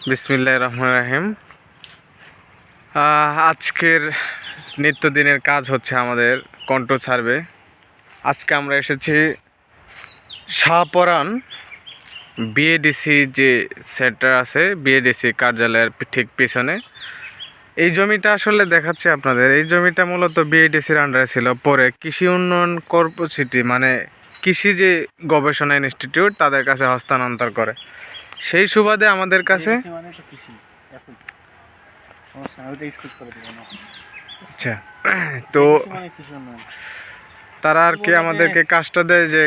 বিসমিল্লাহির রহমানির রহিম। আজকের নিত্যদিনের কাজ হচ্ছে আমাদের কন্ট্রোল সার্ভে। আজকে আমরা এসেছি শাহপরান বিএডিসি যে সেন্টার আছে, বিএডিসি কার্যালয়ের ঠিক পিছনে। এই জমিটা আসলে দেখাচ্ছে আপনাদের। এই জমিটা মূলত বিএডিসির আন্ডারে ছিল, পরে কৃষি উন্নয়ন কর্পোরেশন মানে কৃষি যে গবেষণা ইনস্টিটিউট তাদের কাছে হস্তান্তর করে। সেই সুবাদে আমাদের কাছে আচ্ছা, তো তারা আর কি আমাদেরকে কাজটা দেয় যে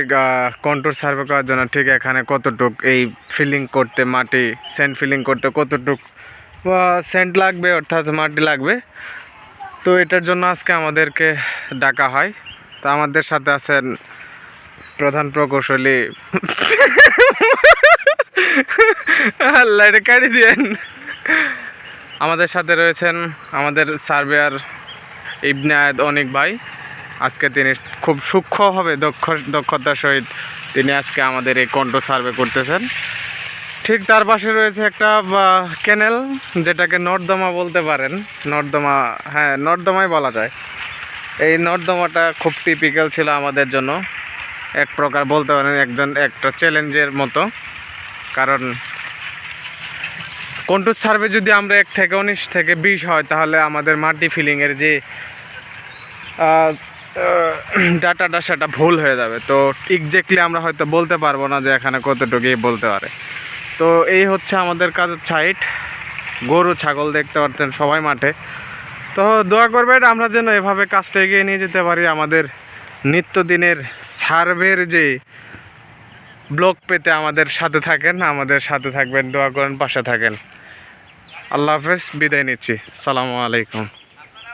কন্ট্রোল সার্ভে করার জন্য ঠিক এখানে কতটুক এই ফিলিং করতে, মাটি স্যান্ড ফিলিং করতে কতটুক স্যান্ড লাগবে অর্থাৎ মাটি লাগবে। তো এটার জন্য আজকে আমাদেরকে ডাকা হয়। তো আমাদের সাথে আছেন প্রধান প্রকৌশলী আল্লাহ এটা কাটি দিয়েন। আমাদের সাথে রয়েছেন আমাদের সার্ভেয়ার ইবনে আয়েদ অনিক ভাই। আজকে তিনি খুব সূক্ষ্মভাবে দক্ষতার সহিত তিনি আজকে আমাদের এই কন্ট্রোল সার্ভে করতেছেন। ঠিক তার পাশে রয়েছে একটা ক্যানেল, যেটাকে নর্দমা বলতে পারেন। নর্দমা, হ্যাঁ নর্দমাই বলা যায়। এই নর্দমাটা খুব টিপিক্যাল ছিল আমাদের জন্য, এক প্রকার বলতে পারেন একটা চ্যালেঞ্জের মতো। কারণ কন্ট্রোল সার্ভে যদি আমরা 1 থেকে 19 থেকে 20 হয়, তাহলে আমাদের মাটি ফিলিংয়ের যে ডাটাটা সেটা ভুল হয়ে যাবে। তো এক্স্যাক্টলি আমরা হয়তো বলতে পারবো না যে এখানে কতটুকু বলতে পারে। তো এই হচ্ছে আমাদের কাজের সাইট। গরু ছাগল দেখতে পাচ্ছেন সবাই মাঠে। তো দোয়া করবেন আমরা যেন এভাবে কাজটা এগিয়ে নিয়ে যেতে পারি। আমাদের নিত্যদিনের সার্ভের যে ব্লগ পেতে আমাদের সাথে থাকেন, আমাদের সাথে থাকবেন, দোয়া করেন, পাশে থাকেন। আল্লাহ হাফেজ, বিদায় নিচ্ছি। সালামু আলাইকুম।